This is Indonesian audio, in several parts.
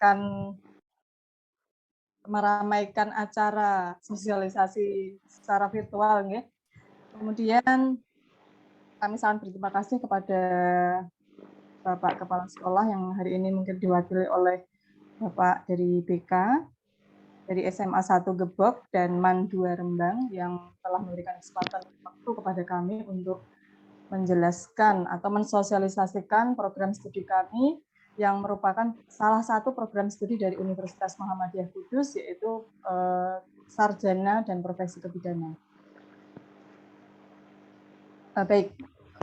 akan meramaikan acara sosialisasi secara virtual, nggih. Kemudian kami sangat berterima kasih kepada Bapak Kepala Sekolah yang hari ini mungkin diwakili oleh Bapak dari BK, dari SMA 1 Gebok dan MAN 2 Rembang yang telah memberikan kesempatan waktu kepada kami untuk menjelaskan atau mensosialisasikan program studi kami yang merupakan salah satu program studi dari Universitas Muhammadiyah Kudus, yaitu sarjana dan profesi kebidanan. Baik,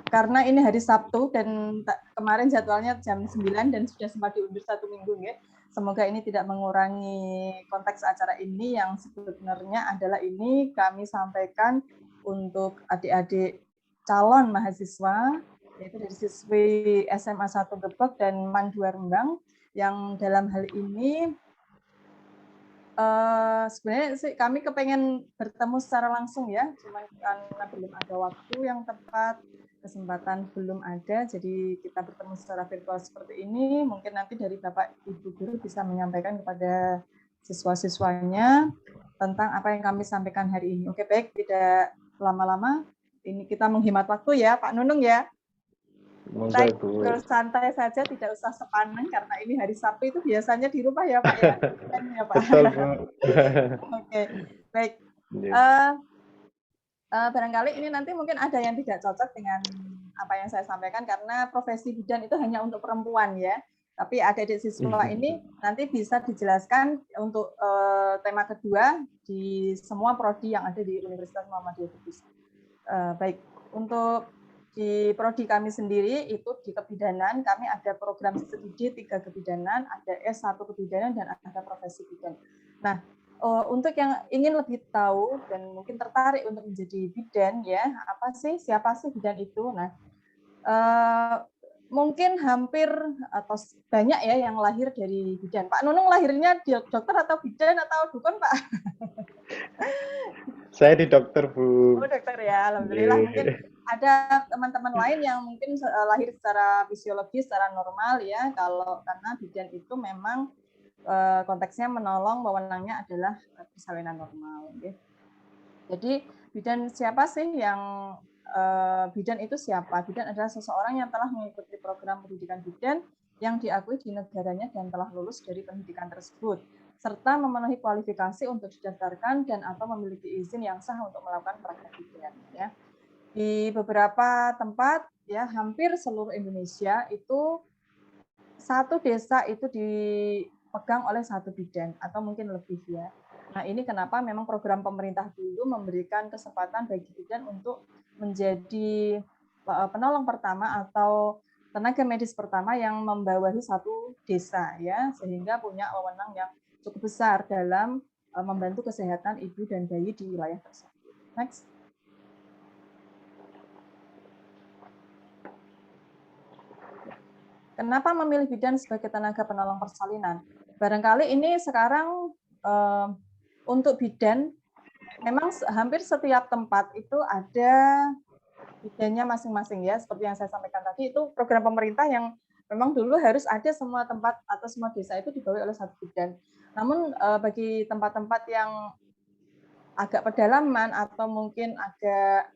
karena ini hari Sabtu dan kemarin jadwalnya jam 9 dan sudah sempat diundur 1 minggu, ya. Semoga ini tidak mengurangi konteks acara ini yang sebenarnya adalah ini kami sampaikan untuk adik-adik calon mahasiswa, yaitu dari siswi SMA 1 Gebek dan MAN 2 Rembang, yang dalam hal ini sebenarnya sih kami kepengen bertemu secara langsung, ya, cuma karena belum ada waktu yang tepat, kesempatan belum ada, jadi kita bertemu secara virtual seperti ini. Mungkin nanti dari Bapak Ibu Guru bisa menyampaikan kepada siswa-siswanya tentang apa yang kami sampaikan hari ini. Oke, baik, tidak lama-lama, ini kita menghemat waktu, ya, Pak Nunung, ya. Kita santai saja, tidak usah sepaneng karena ini hari Sabtu itu biasanya di rumah, ya Pak, ya. Ya, Pak. Betul, Bu. Oke, baik. Barangkali ini nanti mungkin ada yang tidak cocok dengan apa yang saya sampaikan karena profesi bidan itu hanya untuk perempuan, ya. Tapi adik-adik siswa ini nanti bisa dijelaskan untuk tema kedua di semua prodi yang ada di Universitas Muhammadiyah Kudus. Baik, untuk di prodi kami sendiri itu di kebidanan, kami ada program studi 3 kebidanan, ada S1 kebidanan, dan ada profesi bidan. Nah, untuk yang ingin lebih tahu dan mungkin tertarik untuk menjadi bidan, ya, apa sih, siapa sih bidan itu? Nah, mungkin hampir atau banyak, ya, yang lahir dari bidan. Pak Nunung lahirnya dokter atau bidan atau dukun, Pak? Saya di dokter, Bu. Oh, dokter, ya, alhamdulillah. Mungkin ada teman-teman lain yang mungkin lahir secara fisiologis, secara normal, ya, karena bidan itu memang konteksnya menolong, wewenangnya adalah persalinan normal. Ya. Jadi bidan siapa sih yang bidan itu siapa? Bidan adalah seseorang yang telah mengikuti program pendidikan bidan yang diakui di negaranya dan telah lulus dari pendidikan tersebut, serta memenuhi kualifikasi untuk didaftarkan dan atau memiliki izin yang sah untuk melakukan praktek bidan. Ya. Di beberapa tempat, ya, hampir seluruh Indonesia itu satu desa itu dipegang oleh satu bidan atau mungkin lebih, ya. Nah, ini kenapa memang program pemerintah dulu memberikan kesempatan bagi bidan untuk menjadi penolong pertama atau tenaga medis pertama yang membawahi satu desa, ya, sehingga punya wewenang yang cukup besar dalam membantu kesehatan ibu dan bayi di wilayah tersebut. Next. Kenapa memilih bidan sebagai tenaga penolong persalinan? Barangkali ini sekarang untuk bidan, memang hampir setiap tempat itu ada bidannya masing-masing, ya. Seperti yang saya sampaikan tadi, itu program pemerintah yang memang dulu harus ada semua tempat atau semua desa itu dibawahi oleh satu bidan. Namun bagi tempat-tempat yang agak pedalaman atau mungkin agak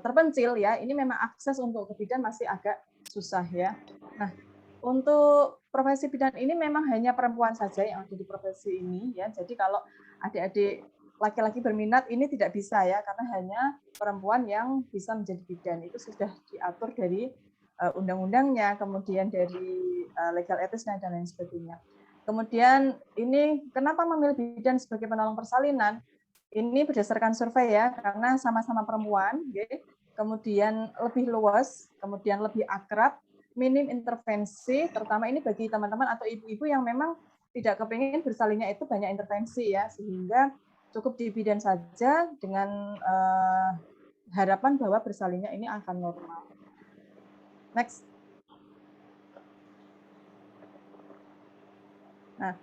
terpencil, ya, ini memang akses untuk ke bidan masih agak susah, ya. Nah, untuk profesi bidan ini memang hanya perempuan saja yang ada di profesi ini, ya. Jadi kalau adik-adik laki-laki berminat ini tidak bisa, ya, karena hanya perempuan yang bisa menjadi bidan. Itu sudah diatur dari undang-undangnya, kemudian dari legal etisnya dan lain sebagainya. Kemudian ini kenapa memilih bidan sebagai penolong persalinan? Ini berdasarkan survei, ya, karena sama-sama perempuan, okay. Kemudian lebih luas, kemudian lebih akrab, minim intervensi, terutama ini bagi teman-teman atau ibu-ibu yang memang tidak kepingin bersalinnya itu banyak intervensi, ya, sehingga cukup di bidan saja dengan harapan bahwa bersalinnya ini akan normal. Next. Nah,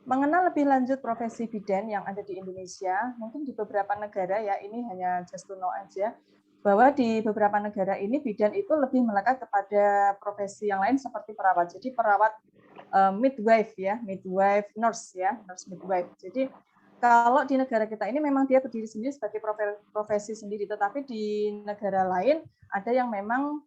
mengenal lebih lanjut profesi bidan yang ada di Indonesia, mungkin di beberapa negara, ya, ini hanya just to know aja, bahwa di beberapa negara ini bidan itu lebih melekat kepada profesi yang lain seperti perawat. Jadi perawat midwife ya, midwife nurse ya, nurse midwife. Jadi kalau di negara kita ini memang dia berdiri sendiri sebagai profesi sendiri, tetapi di negara lain ada yang memang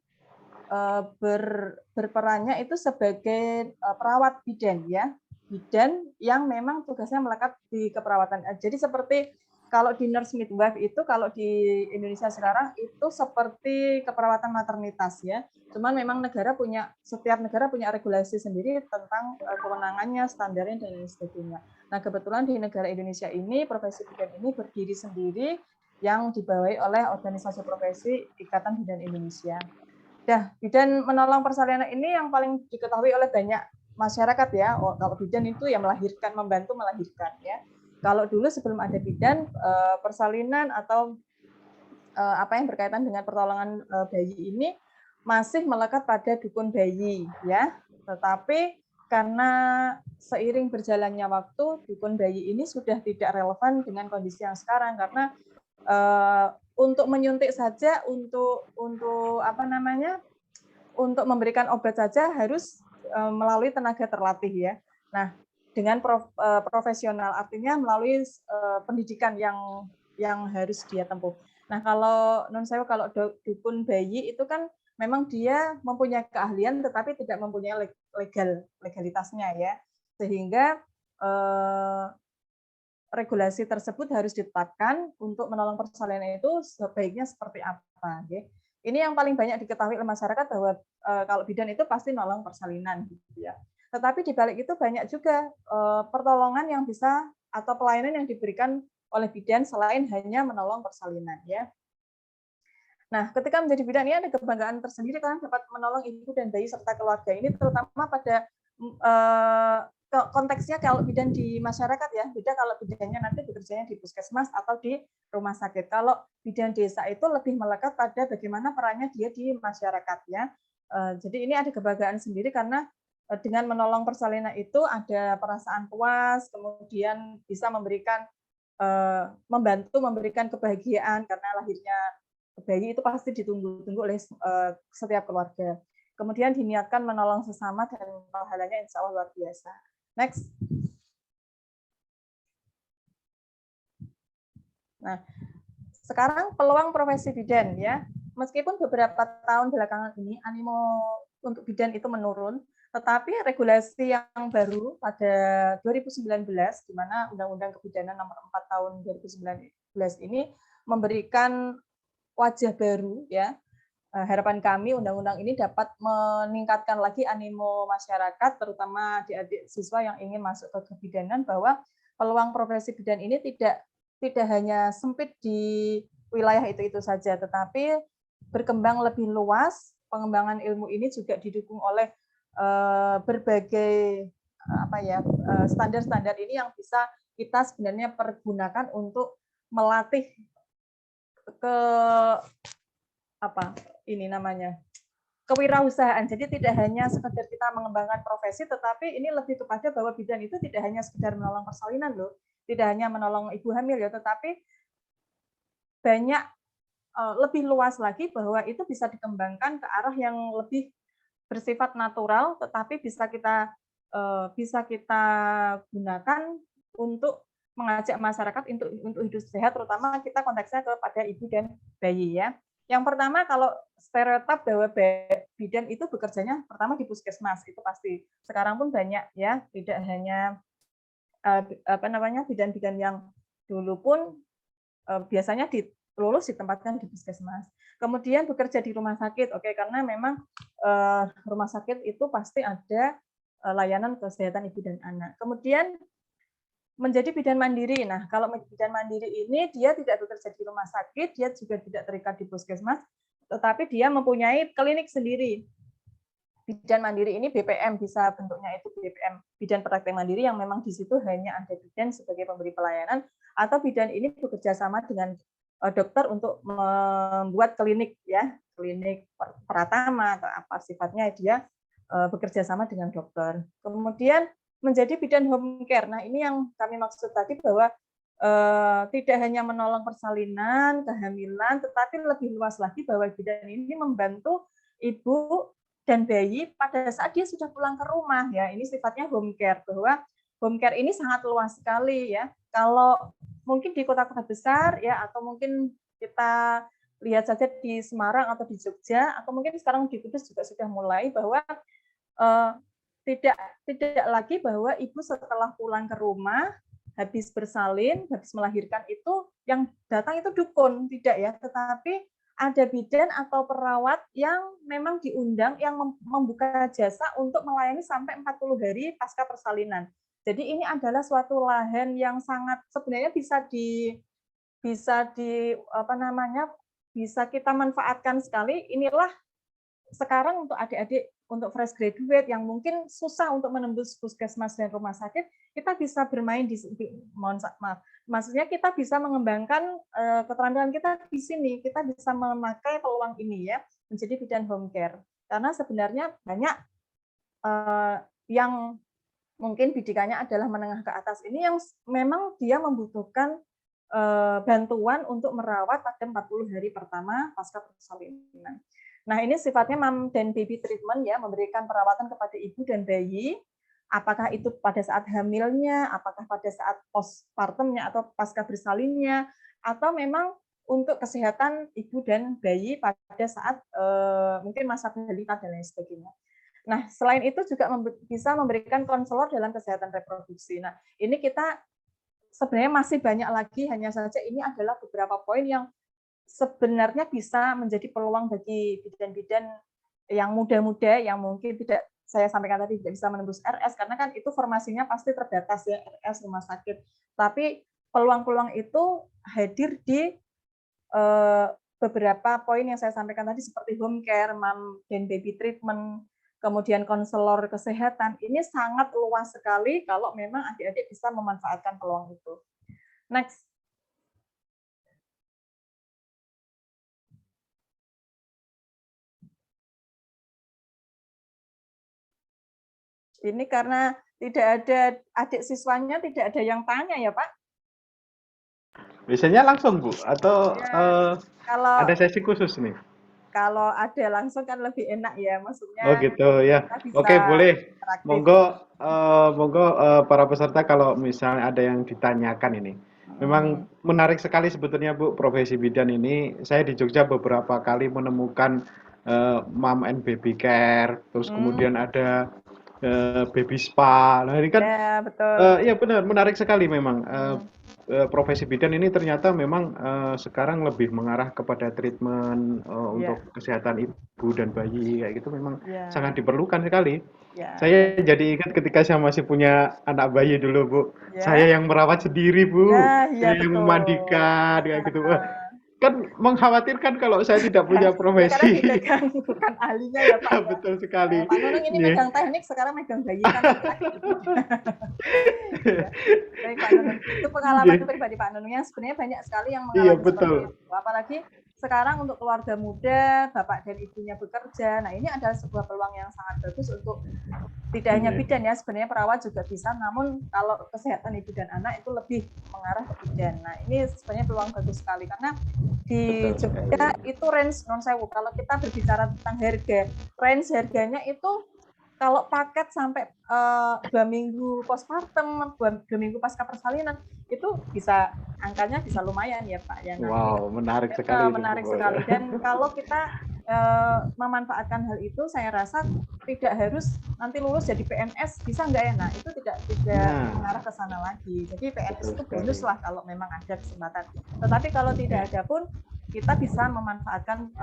berperannya itu sebagai perawat bidan ya, bidan yang memang tugasnya melekat di keperawatan. Jadi seperti kalau di nurse midwife itu kalau di Indonesia sekarang itu seperti keperawatan maternitas ya. Cuman memang setiap negara punya regulasi sendiri tentang kewenangannya, standarnya dan lain sebagainya. Nah, kebetulan di negara Indonesia ini profesi bidan ini berdiri sendiri yang dibawahi oleh organisasi profesi Ikatan Bidan Indonesia. Dah, bidan menolong persalinan ini yang paling diketahui oleh banyak masyarakat ya. Kalau bidan itu ya melahirkan, membantu melahirkan ya. Kalau dulu sebelum ada bidan, persalinan atau apa yang berkaitan dengan pertolongan bayi ini masih melekat pada dukun bayi ya. Tetapi karena seiring berjalannya waktu, dukun bayi ini sudah tidak relevan dengan kondisi yang sekarang karena untuk menyuntik saja, untuk apa namanya, untuk memberikan obat saja harus melalui tenaga terlatih ya. Nah, dengan profesional artinya melalui pendidikan yang harus dia tempuh. Nah, kalau non sewu kalau dukun bayi itu kan memang dia mempunyai keahlian tetapi tidak mempunyai legalitasnya ya. Sehingga regulasi tersebut harus ditetapkan untuk menolong persalinan itu sebaiknya seperti apa. Okay? Ini yang paling banyak diketahui oleh masyarakat bahwa kalau bidan itu pasti nolong persalinan. Gitu ya. Tetapi di balik itu banyak juga pertolongan yang bisa atau pelayanan yang diberikan oleh bidan selain hanya menolong persalinan. Ya. Nah, ketika menjadi bidan ini ada kebanggaan tersendiri karena dapat menolong ibu dan bayi serta keluarga. Ini terutama pada konteksnya kalau bidan di masyarakat ya, beda kalau bidannya nanti bekerjanya di puskesmas atau di rumah sakit. Kalau bidan desa itu lebih melekat pada bagaimana perannya dia di masyarakat ya. Jadi ini ada kebanggaan sendiri karena dengan menolong persalinan itu ada perasaan puas, kemudian bisa membantu memberikan kebahagiaan karena lahirnya bayi itu pasti ditunggu-tunggu oleh setiap keluarga. Kemudian diniatkan menolong sesama dan pahalanya insya Allah luar biasa. Next. Nah, sekarang peluang profesi bidan ya. Meskipun beberapa tahun belakangan ini animo untuk bidan itu menurun, tetapi regulasi yang baru pada 2019 di mana Undang-Undang Kebidanan Nomor 4 Tahun 2019 ini memberikan wajah baru ya. Harapan kami undang-undang ini dapat meningkatkan lagi animo masyarakat, terutama adik-adik siswa yang ingin masuk ke kebidanan, bahwa peluang profesi bidan ini tidak hanya sempit di wilayah itu saja, tetapi berkembang lebih luas. Pengembangan ilmu ini juga didukung oleh berbagai standar-standar ini yang bisa kita sebenarnya pergunakan untuk melatih ke kewirausahaan. Jadi tidak hanya sekedar kita mengembangkan profesi, tetapi ini lebih kepada bahwa bidan itu tidak hanya sekedar menolong persalinan loh, tidak hanya menolong ibu hamil ya, tetapi banyak lebih luas lagi bahwa itu bisa dikembangkan ke arah yang lebih bersifat natural, tetapi bisa kita gunakan untuk mengajak masyarakat untuk hidup sehat, terutama kita konteksnya kepada ibu dan bayi ya. Yang pertama, kalau stereotip bahwa bidan itu bekerjanya pertama di puskesmas, itu pasti. Sekarang pun banyak ya, tidak hanya bidan-bidan yang dulu pun biasanya lulus ditempatkan di puskesmas. Kemudian bekerja di rumah sakit, oke, karena memang rumah sakit itu pasti ada layanan kesehatan ibu dan anak. Kemudian menjadi bidan mandiri. Nah, kalau bidan mandiri ini dia tidak bekerja di rumah sakit, dia juga tidak terikat di puskesmas, tetapi dia mempunyai klinik sendiri. Bidan mandiri ini BPM, bisa bentuknya itu BPM, bidan praktek mandiri, yang memang di situ hanya ada bidan sebagai pemberi pelayanan, atau bidan ini bekerja sama dengan dokter untuk membuat klinik ya, klinik pratama atau apa sifatnya, dia bekerja sama dengan dokter. Kemudian menjadi bidan home care. Nah, ini yang kami maksud tadi bahwa tidak hanya menolong persalinan, kehamilan, tetapi lebih luas lagi bahwa bidan ini membantu ibu dan bayi pada saat dia sudah pulang ke rumah ya. Ini sifatnya home care, bahwa home care ini sangat luas sekali ya. Kalau mungkin di kota-kota besar ya, atau mungkin kita lihat saja di Semarang atau di Jogja, atau mungkin sekarang di Kudus juga sudah mulai bahwa uh, tidak tidak lagi bahwa ibu setelah pulang ke rumah habis bersalin, habis melahirkan itu yang datang itu dukun, tidak ya, tetapi ada bidan atau perawat yang memang diundang yang membuka jasa untuk melayani sampai 40 hari pasca persalinan. Jadi ini adalah suatu lahan yang sangat sebenarnya bisa di apa namanya, bisa kita manfaatkan sekali. Inilah sekarang untuk adik-adik, untuk fresh graduate yang mungkin susah untuk menembus puskesmas dan rumah sakit, kita bisa bermain maaf, maksudnya kita bisa mengembangkan keterampilan kita di sini, kita bisa memakai peluang ini ya, menjadi bidan home care. Karena sebenarnya banyak yang mungkin bidikannya adalah menengah ke atas ini yang memang dia membutuhkan bantuan untuk merawat pada 40 hari pertama pasca persalinan. Nah, ini sifatnya mom dan baby treatment ya, memberikan perawatan kepada ibu dan bayi, apakah itu pada saat hamilnya, apakah pada saat postpartumnya atau pasca bersalinnya, atau memang untuk kesehatan ibu dan bayi pada saat mungkin masa balita dan lain sebagainya. Nah, selain itu juga bisa memberikan konselor dalam kesehatan reproduksi. Nah, ini kita sebenarnya masih banyak lagi, hanya saja ini adalah beberapa poin yang sebenarnya bisa menjadi peluang bagi bidan-bidan yang muda-muda yang mungkin tidak saya sampaikan tadi tidak bisa menembus RS karena kan itu formasinya pasti terbatas ya, RS rumah sakit. Tapi peluang-peluang itu hadir di beberapa poin yang saya sampaikan tadi seperti home care, mom dan baby treatment, kemudian konselor kesehatan. Ini sangat luas sekali kalau memang adik-adik bisa memanfaatkan peluang itu. Next. Ini karena tidak ada adik siswanya, tidak ada yang tanya ya Pak? Biasanya langsung Bu, atau ya, kalau ada sesi khusus nih? Kalau ada langsung kan lebih enak ya, maksudnya. Oh gitu ya. Oke boleh. Monggo, monggo para peserta kalau misalnya ada yang ditanyakan ini. Memang menarik sekali sebetulnya Bu, profesi bidan ini. Saya di Jogja beberapa kali menemukan mom and baby care, terus kemudian ada baby spa. Nah ini kan ya, betul. Iya benar, menarik sekali memang. Profesi bidan ini ternyata memang sekarang lebih mengarah kepada treatment untuk kesehatan ibu dan bayi kayak gitu memang sangat diperlukan sekali. Saya jadi ingat ketika saya masih punya anak bayi dulu Bu, saya yang merawat sendiri Bu, saya yang memandikan kayak gitu. Kan mengkhawatirkan kalau saya tidak punya profesi. Ya, karena dipegang bukan ahlinya ya Pak. Betul sekali. Pak Nunung ini megang teknik, sekarang megang bayi kan. Baik Pak Nunung, itu pengalaman pribadi Pak Nunung yang sebenarnya banyak sekali yang mengalami seperti itu. Apalagi sekarang untuk keluarga muda, bapak dan ibunya bekerja, nah ini adalah sebuah peluang yang sangat bagus untuk tidak hanya bidan ya, sebenarnya perawat juga bisa, namun kalau kesehatan ibu dan anak itu lebih mengarah ke bidan. Nah ini sebenarnya peluang bagus sekali, karena di Jogja itu range non sewu, kalau kita berbicara tentang harga, range harganya itu kalau paket sampai 2 minggu postpartum, 2 minggu pasca persalinan, itu bisa angkanya bisa lumayan ya Pak. Ya, wow, menarik sekali. Menarik sekali. Dan kalau kita memanfaatkan hal itu, saya rasa tidak harus nanti lulus jadi PNS, bisa nggak ya? Nah, itu tidak mengarah ke sana lagi. Jadi PNS itu bonus lah kalau memang ada kesempatan. Tetapi kalau tidak ada pun, kita bisa memanfaatkan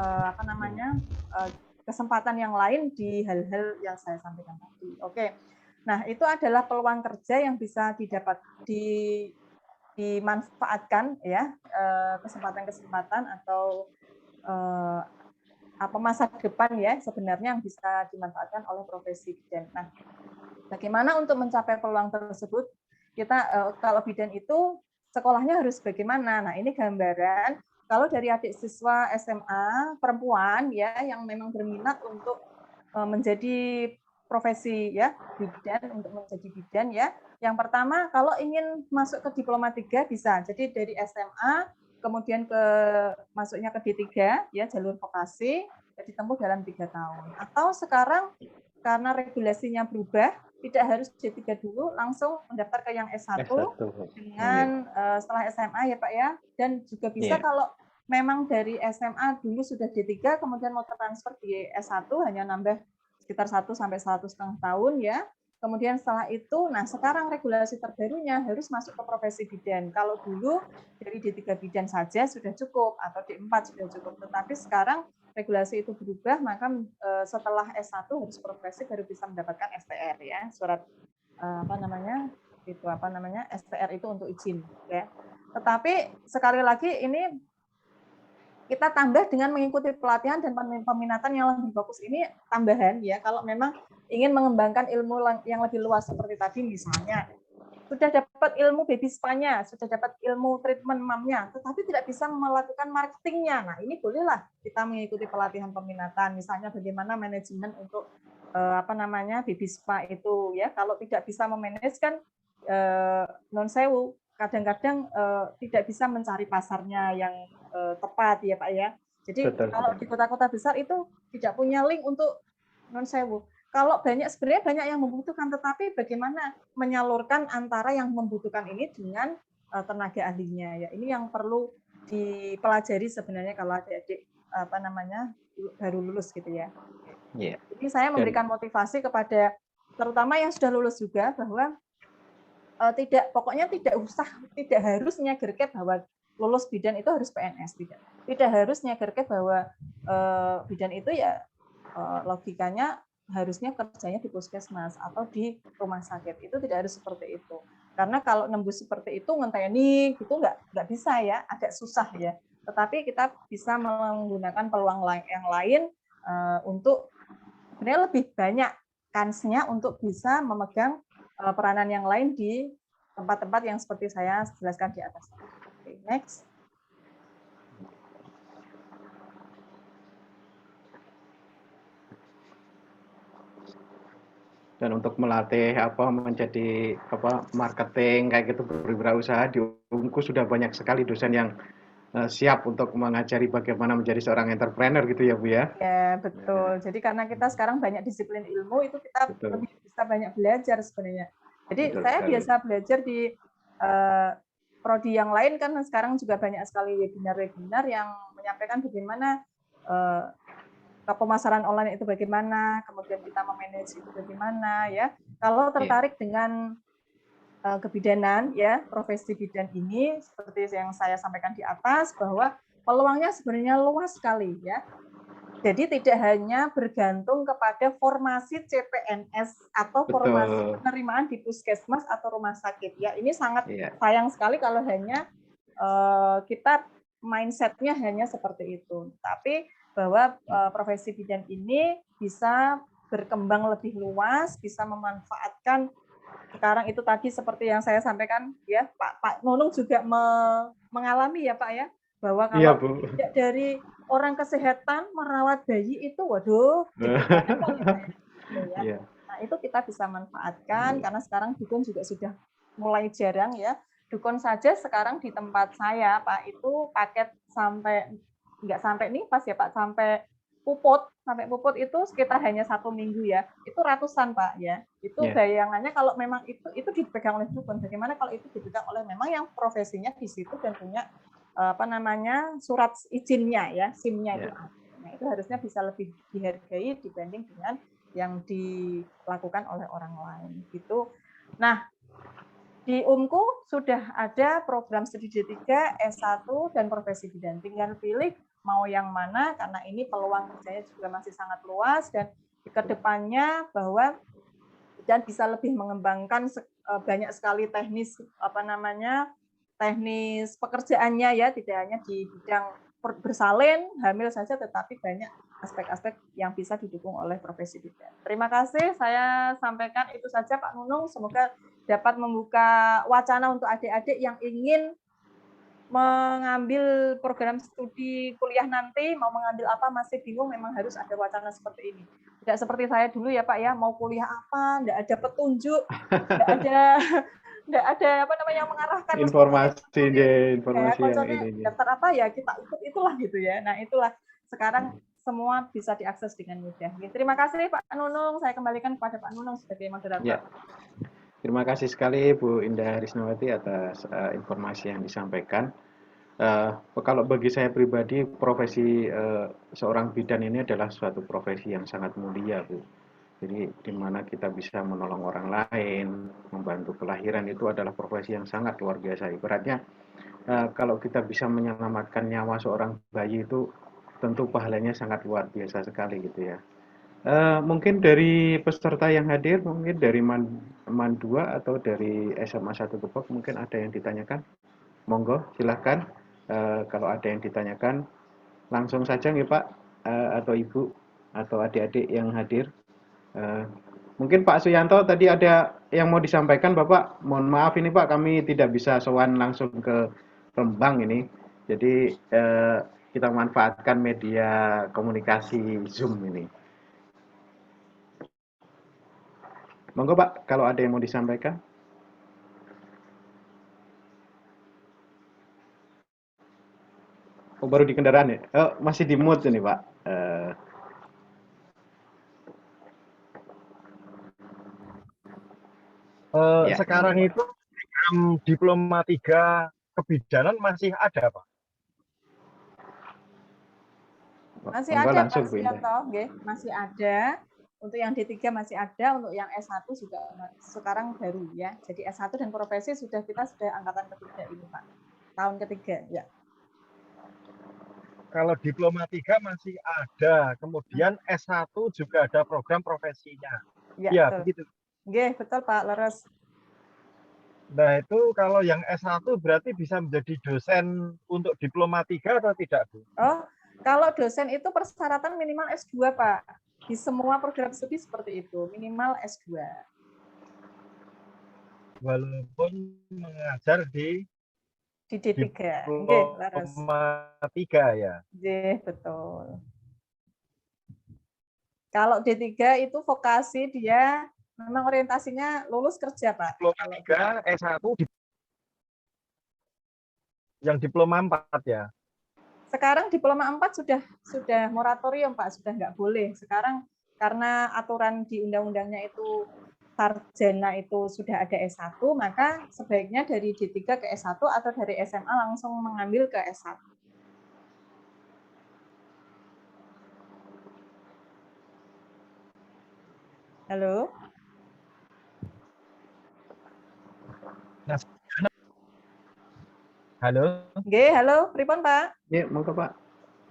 kesempatan yang lain di hal-hal yang saya sampaikan tadi. Oke. Nah, itu adalah peluang kerja yang bisa dimanfaatkan ya, kesempatan-kesempatan atau masa depan ya sebenarnya yang bisa dimanfaatkan oleh profesi bidan. Nah, bagaimana untuk mencapai peluang tersebut? Kita kalau bidan itu sekolahnya harus bagaimana? Nah, ini gambaran. Kalau dari adik siswa SMA perempuan ya yang memang berminat untuk menjadi profesi ya bidan, untuk menjadi bidan ya. Yang pertama kalau ingin masuk ke diploma 3 bisa. Jadi dari SMA kemudian masuknya ke D3 ya, jalur vokasi. ditempuh dalam 3 tahun. Atau sekarang karena regulasinya berubah, tidak harus D3 dulu, langsung mendaftar ke yang S1 dengan setelah SMA ya Pak ya. Dan juga bisa kalau memang dari SMA dulu sudah D3, kemudian mau transfer di S1 hanya nambah sekitar 1 sampai 1,5 tahun ya. Kemudian setelah itu, nah sekarang regulasi terbarunya harus masuk ke profesi bidan. Kalau dulu dari D3 bidan saja sudah cukup atau D4 sudah cukup, tetapi sekarang regulasi itu berubah, maka setelah S1 harus profesi baru bisa mendapatkan STR ya, surat STR itu untuk izin ya. Tetapi sekali lagi ini kita tambah dengan mengikuti pelatihan dan peminatan yang lebih bagus ini tambahan ya, kalau memang ingin mengembangkan ilmu yang lebih luas seperti tadi misalnya sudah dapat ilmu baby spa-nya, sudah dapat ilmu treatment mom-nya, tetapi tidak bisa melakukan marketingnya. Nah, ini bolehlah kita mengikuti pelatihan peminatan, misalnya bagaimana manajemen untuk baby spa itu ya. Kalau tidak bisa memanage kan non sewu, kadang-kadang tidak bisa mencari pasarnya yang tepat ya Pak ya. Jadi kalau di kota-kota besar itu tidak punya link untuk non sewu. Kalau sebenarnya banyak yang membutuhkan, tetapi bagaimana menyalurkan antara yang membutuhkan ini dengan tenaga ahlinya ya. Ini yang perlu dipelajari sebenarnya kalau adik-adik baru lulus gitu ya. Jadi saya memberikan motivasi kepada terutama yang sudah lulus juga bahwa tidak harus nyagerke bahwa lulus bidan itu harus PNS, tidak harus nyagerke bahwa bidan itu ya logikanya harusnya kerjanya di puskesmas atau di rumah sakit. Itu tidak harus seperti itu. Karena kalau nembus seperti itu ngenteni itu nggak bisa ya, agak susah ya. Tetapi kita bisa menggunakan peluang yang lain untuk sebenarnya lebih banyak kansnya untuk bisa memegang peranan yang lain di tempat-tempat yang seperti saya jelaskan di atas. Okay, next. Dan untuk melatih menjadi marketing kayak gitu berwirausaha di UMKU sudah banyak sekali dosen yang siap untuk mengajari bagaimana menjadi seorang entrepreneur gitu ya Bu ya. Ya betul. Jadi karena kita sekarang banyak disiplin ilmu itu kita lebih bisa banyak belajar sebenarnya. Jadi saya biasa belajar di prodi yang lain kan sekarang juga banyak sekali webinar-webinar yang menyampaikan bagaimana pemasaran online itu bagaimana, kemudian kita memanage itu bagaimana ya. Kalau tertarik dengan kebidanan ya, profesi bidan ini seperti yang saya sampaikan di atas bahwa peluangnya sebenarnya luas sekali ya. Jadi tidak hanya bergantung kepada formasi CPNS atau formasi penerimaan di puskesmas atau rumah sakit ya. Ini sangat sayang sekali kalau hanya kita mindset-nya hanya seperti itu. Tapi bahwa profesi bidan ini bisa berkembang lebih luas, bisa memanfaatkan sekarang itu tadi seperti yang saya sampaikan ya, Pak Nunung juga mengalami ya Pak ya, bahwa kalau tidak dari orang kesehatan merawat bayi itu, waduh, ya. Nah itu kita bisa manfaatkan karena sekarang dukun juga sudah mulai jarang ya. Dukun saja sekarang di tempat saya Pak itu paket nggak sampai nifas ya Pak, sampai puput itu sekitar hanya 1 minggu ya, itu ratusan Pak ya. Itu bayangannya kalau memang itu dipegang oleh dukun, bagaimana kalau itu dipegang oleh memang yang profesinya di situ dan punya surat izinnya ya, SIM-nya itu. Nah, itu harusnya bisa lebih dihargai dibanding dengan yang dilakukan oleh orang lain gitu. Nah, di UMKU sudah ada program studi D3, S1 dan profesi bidan. Tinggal pilih mau yang mana karena ini peluang kerjanya juga masih sangat luas dan ke depannya bahwa dan bisa lebih mengembangkan banyak sekali teknis teknis pekerjaannya ya, tidak hanya di bidang bersalin, hamil saja, tetapi banyak aspek-aspek yang bisa didukung oleh profesi bidan. Terima kasih, saya sampaikan itu saja Pak Nunung. Semoga dapat membuka wacana untuk adik-adik yang ingin mengambil program studi kuliah nanti, mau mengambil apa masih bingung, memang harus ada wacana seperti ini. Tidak seperti saya dulu ya Pak ya, mau kuliah apa, tidak ada petunjuk, tidak ada yang mengarahkan informasi ya, daftar apa ya kita ikut itulah gitu ya. Nah itulah sekarang semua bisa diakses dengan mudah. Terima kasih Pak Nunung, saya kembalikan kepada Pak Nunung sebagai moderator. Ya. Terima kasih sekali Bu Indah Risnawati atas informasi yang disampaikan. Kalau bagi saya pribadi, profesi seorang bidan ini adalah suatu profesi yang sangat mulia, Bu. Jadi di mana kita bisa menolong orang lain, membantu kelahiran, itu adalah profesi yang sangat luar biasa. Ibaratnya kalau kita bisa menyelamatkan nyawa seorang bayi itu tentu pahalanya sangat luar biasa sekali gitu ya. Mungkin dari peserta yang hadir, mungkin dari Man 2 atau dari SMA 1 Depok mungkin ada yang ditanyakan. Monggo silahkan. Kalau ada yang ditanyakan langsung saja nih Pak atau Ibu atau adik-adik yang hadir. Mungkin Pak Suyanto tadi ada yang mau disampaikan Bapak. Mohon maaf ini Pak, kami tidak bisa sowan langsung ke Rembang ini. Jadi kita manfaatkan media komunikasi Zoom ini. Monggo Pak, kalau ada yang mau disampaikan. Oh, baru di kendaraan ya? Oh, masih di mute ini Pak. Ya. Sekarang itu Diploma 3 kebidanan masih ada, Pak? Masih ada Pak Suyanto, masih ada. Untuk yang D3 masih ada, untuk yang S1 juga sekarang baru ya. Jadi S1 dan profesi kita sudah angkatan ketiga ini Pak. Tahun ketiga ya. Kalau Diploma 3 masih ada, kemudian S1 juga ada program profesinya. Ya begitu. Betul Pak, leres. Nah, itu kalau yang S1 berarti bisa menjadi dosen untuk Diploma 3 atau tidak, Bu? Oh, kalau dosen itu persyaratan minimal S2, Pak. Di semua program studi seperti itu, minimal S2. Walaupun mengajar di D3. Diploma 3 ya? Betul. Kalau D3 itu vokasi dia memang orientasinya lulus kerja, Pak. Diploma 3, S1, yang Diploma 4 ya? Sekarang Diploma 4 sudah moratorium, Pak, sudah nggak boleh. Sekarang karena aturan di undang-undangnya itu sarjana itu sudah ada S1, maka sebaiknya dari D3 ke S1 atau dari SMA langsung mengambil ke S1. Halo? Halo? Halo, pripun Pak? Ya, monggo Pak.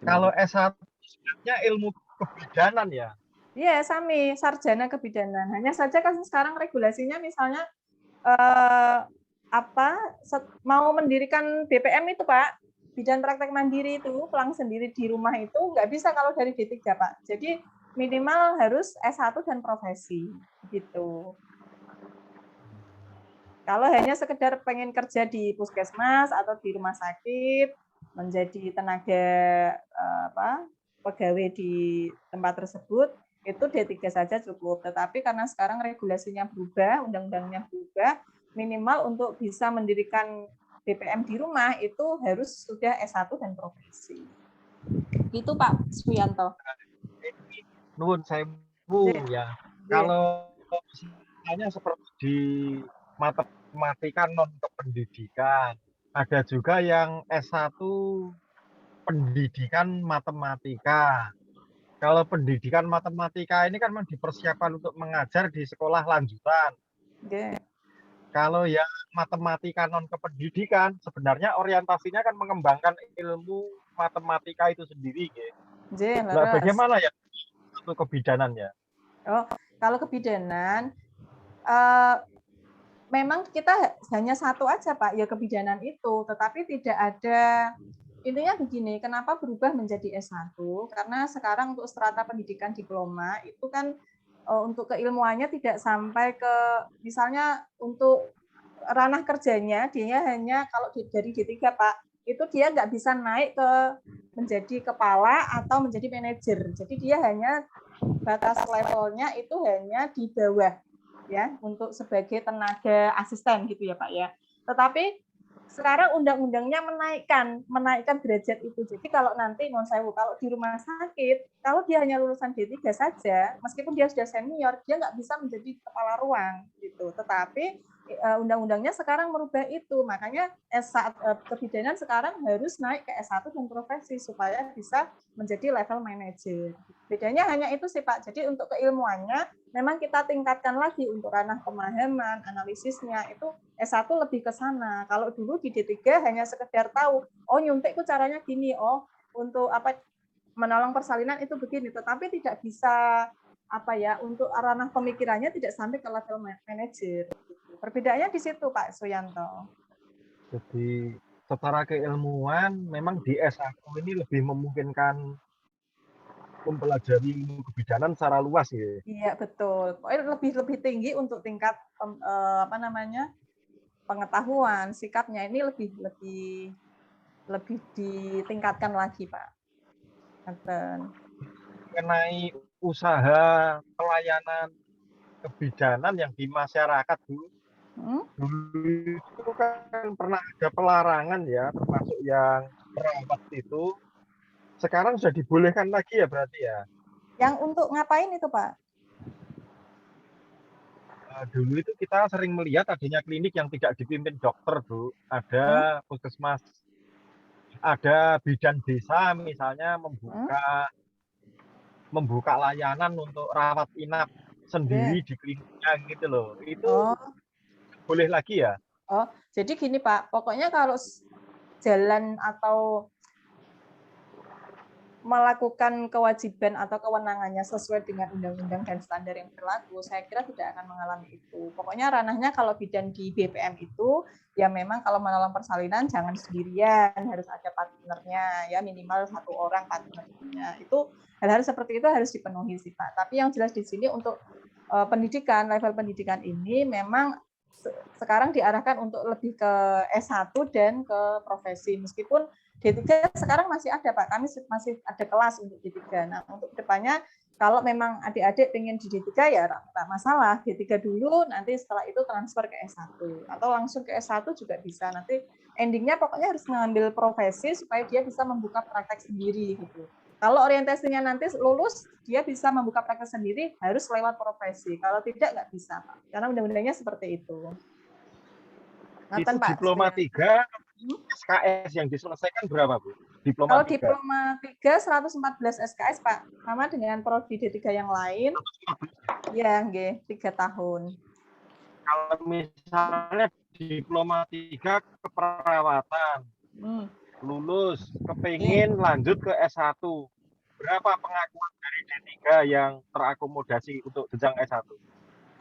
Kalau S1 sebenarnya ilmu kebidanan ya? Iya, sami, sarjana kebidanan. Hanya saja kan sekarang regulasinya misalnya mau mendirikan BPM itu Pak, bidan praktek mandiri itu, pulang sendiri di rumah itu nggak bisa kalau dari D3 Pak. Jadi minimal harus S1 dan profesi gitu. Kalau hanya sekedar pengen kerja di puskesmas atau di rumah sakit, menjadi tenaga pegawai di tempat tersebut, itu D3 saja cukup. Tetapi karena sekarang regulasinya berubah, undang-undangnya berubah, minimal untuk bisa mendirikan BPM di rumah itu harus sudah S1 dan profesi. Itu Pak Suyanto. Nuwun sewu ya. Kalau misalnya seperti di matematika non kependidikan, ada juga yang S1 pendidikan matematika. Kalau pendidikan matematika ini kan dipersiapkan untuk mengajar di sekolah lanjutan. Kalau yang matematika non kependidikan, sebenarnya orientasinya kan mengembangkan ilmu matematika itu sendiri. Nah, bagaimana ya untuk kebidanannya? Oh, kalau kebidanan, memang kita hanya satu aja Pak, ya kebidanan itu, tetapi tidak ada, intinya begini, kenapa berubah menjadi S1? Karena sekarang untuk strata pendidikan diploma itu kan untuk keilmuannya tidak sampai ke, misalnya untuk ranah kerjanya, dia hanya kalau dari D3 Pak, itu dia nggak bisa naik ke menjadi kepala atau menjadi manajer. Jadi dia hanya batas levelnya itu hanya di bawah ya untuk sebagai tenaga asisten gitu ya Pak ya. Tetapi sekarang undang-undangnya menaikkan derajat itu. Jadi kalau nanti kalau di rumah sakit, kalau dia hanya lulusan D3 saja, meskipun dia sudah senior, dia nggak bisa menjadi kepala ruang gitu. Tetapi undang-undangnya sekarang merubah itu. Makanya kebidanan sekarang harus naik ke S1 dan profesi supaya bisa menjadi level manager. Bedanya hanya itu sih Pak. Jadi untuk keilmuannya memang kita tingkatkan lagi untuk ranah pemahaman, analisisnya itu S1 lebih ke sana. Kalau dulu di D3 hanya sekedar tahu, oh nyuntik itu caranya gini, oh untuk menolong persalinan itu begini, tetapi tidak bisa untuk ranah pemikirannya tidak sampai ke level manajer. Perbedaannya di situ Pak Suyanto. Jadi secara keilmuan memang di S1 ini lebih memungkinkan mempelajari ilmu kebidanan secara luas ya. Iya betul. Lebih tinggi untuk tingkat pengetahuan, sikapnya ini lebih ditingkatkan lagi Pak. Mengenai usaha pelayanan kebidanan yang di masyarakat dulu itu kan pernah ada pelarangan ya, termasuk yang perawat itu. Sekarang sudah dibolehkan lagi ya berarti ya? Yang untuk ngapain itu Pak? Dulu itu kita sering melihat adanya klinik yang tidak dipimpin dokter, Bu. Ada puskesmas, ada bidan desa misalnya membuka layanan untuk rawat inap sendiri di kliniknya gitu loh. Itu boleh lagi ya? Oh, jadi gini Pak, pokoknya kalau jalan atau melakukan kewajiban atau kewenangannya sesuai dengan undang-undang dan standar yang berlaku, saya kira tidak akan mengalami itu. Pokoknya ranahnya kalau bidan di BPM itu, ya memang kalau menolong persalinan jangan sendirian, harus ada partnernya, ya minimal 1 orang partnernya. Itu hal-hal seperti itu harus dipenuhi sih Pak. Tapi yang jelas di sini untuk pendidikan, level pendidikan ini memang sekarang diarahkan untuk lebih ke S1 dan ke profesi. Meskipun D3 sekarang masih ada Pak, kami masih ada kelas untuk D3. Nah untuk kedepannya kalau memang adik-adik pengen di D3 ya tak masalah, D3 dulu, nanti setelah itu transfer ke S1 atau langsung ke S1 juga bisa. Nanti endingnya pokoknya harus mengambil profesi supaya dia bisa membuka praktek sendiri gitu. Kalau orientasinya nanti lulus, dia bisa membuka praktek sendiri, harus lewat profesi. Kalau tidak, nggak bisa, Pak. Karena undang-undangnya seperti itu. Itu diploma 3, SKS yang diselesaikan berapa, Bu? Kalau diploma 3, 114 SKS, Pak. Sama dengan prodi D3 yang lain. Ya, 3 tahun. Kalau misalnya diploma 3 keperawatan, lulus, kepingin lanjut ke S1, berapa pengakuan dari D3 yang terakomodasi untuk jenjang S1?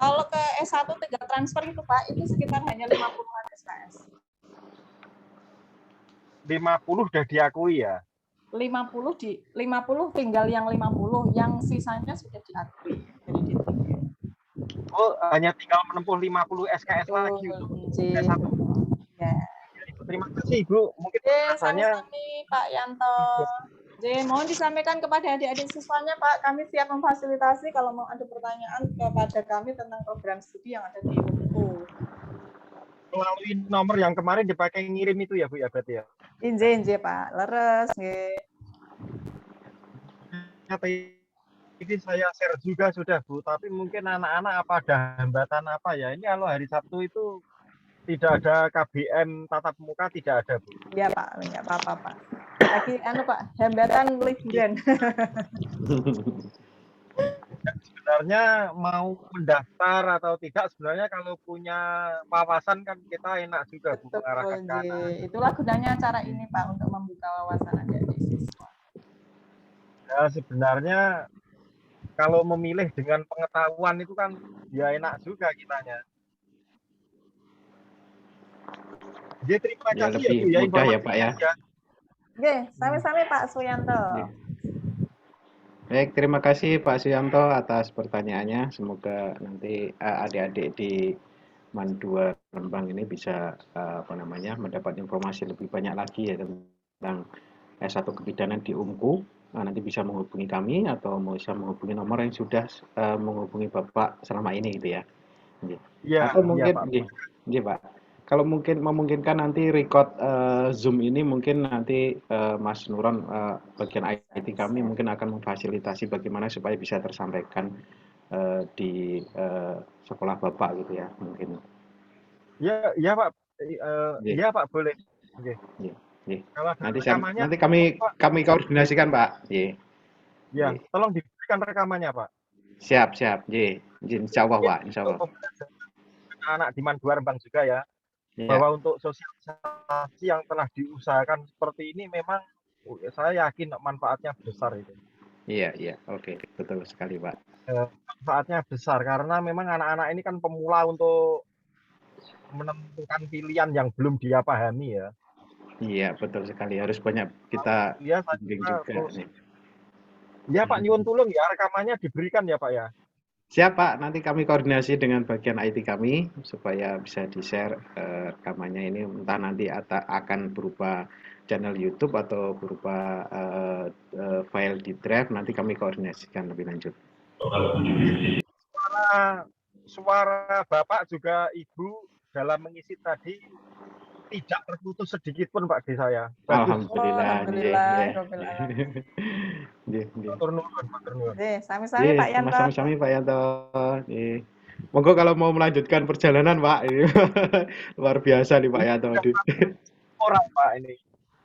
Kalau ke S1 3 transfer itu Pak, itu sekitar hanya 50-an SKS. 50 sudah diakui ya? 50 tinggal yang 50, yang sisanya sudah diakui. Oh, hanya tinggal menempuh 50 SKS lagi untuk S1. Ya. Terima kasih Ibu. Mungkin sama-sama Pak Yanto. Mohon disampaikan kepada adik-adik siswanya Pak, kami siap memfasilitasi kalau mau ada pertanyaan kepada kami tentang program studi yang ada di UNPU. Melalui nomor yang kemarin dipakai ngirim itu ya Bu ya berarti ya? Inje Pak, leres. Ini saya share juga sudah Bu, tapi mungkin anak-anak apa ada hambatan apa ya? Ini kalau hari Sabtu itu tidak ada KBM tatap muka, tidak ada Bu. Iya Pak, enggak apa-apa Pak. Lagi Pak, hambatan liburan. Sebenarnya mau mendaftar atau tidak, sebenarnya kalau punya wawasan kan kita enak juga Bu mengarahkan ke anak. Itulah gunanya acara ini Pak, untuk membuka wawasan adik-adik siswa. Ya sebenarnya kalau memilih dengan pengetahuan itu kan ya enak juga kitanya. Jadi terima kasih ya Bu ya informasinya ya. Oke, sami-sami Pak Suyanto. Baik, terima kasih Pak Suyanto atas pertanyaannya. Semoga nanti adik-adik di MAN 2 Rembang ini bisa mendapat informasi lebih banyak lagi ya tentang S1 kebidanan di UNPU. Nanti bisa menghubungi kami atau bisa menghubungi nomor yang sudah menghubungi Bapak selama ini gitu ya. Iya, atau mungkin Pak. Pak. kalau mungkin memungkinkan nanti record Zoom ini mungkin nanti Mas Nuron bagian IT kami mungkin akan memfasilitasi bagaimana supaya bisa tersampaikan di sekolah Bapak gitu ya mungkin. Ya Pak. Yeah. Iya Pak, boleh. Oke. Yeah. Yeah. Kalau Nanti rekamannya, nanti kami koordinasikan Pak. Yeah. Ya, tolong diberikan rekamannya Pak. Siap. Yeah. Insya Allah Pak, insya Allah. Anak di Mandua Rembang juga ya. Bahwa untuk sosialisasi yang telah diusahakan seperti ini memang saya yakin manfaatnya besar itu. Iya, oke, betul sekali Pak. Manfaatnya besar karena memang anak-anak ini kan pemula untuk menentukan pilihan yang belum dia pahami ya. Iya, betul sekali. Harus banyak kita bimbing juga. Ya Pak, nyuwun tulung ya rekamannya diberikan ya Pak ya. Siap Pak, nanti kami koordinasi dengan bagian IT kami supaya bisa di-share rekamannya ini entah nanti akan berupa channel YouTube atau berupa file di drive, nanti kami koordinasikan lebih lanjut. Suara Bapak juga Ibu dalam mengisi tadi tidak terputus sedikit pun Pak di saya. Alhamdulillah. Sami-sami Pak Yanto. Sami-sami Pak Yanto. Monggo kalau mau melanjutkan perjalanan Pak. Luar biasa nih Pak Yanto. Orang Pak ini.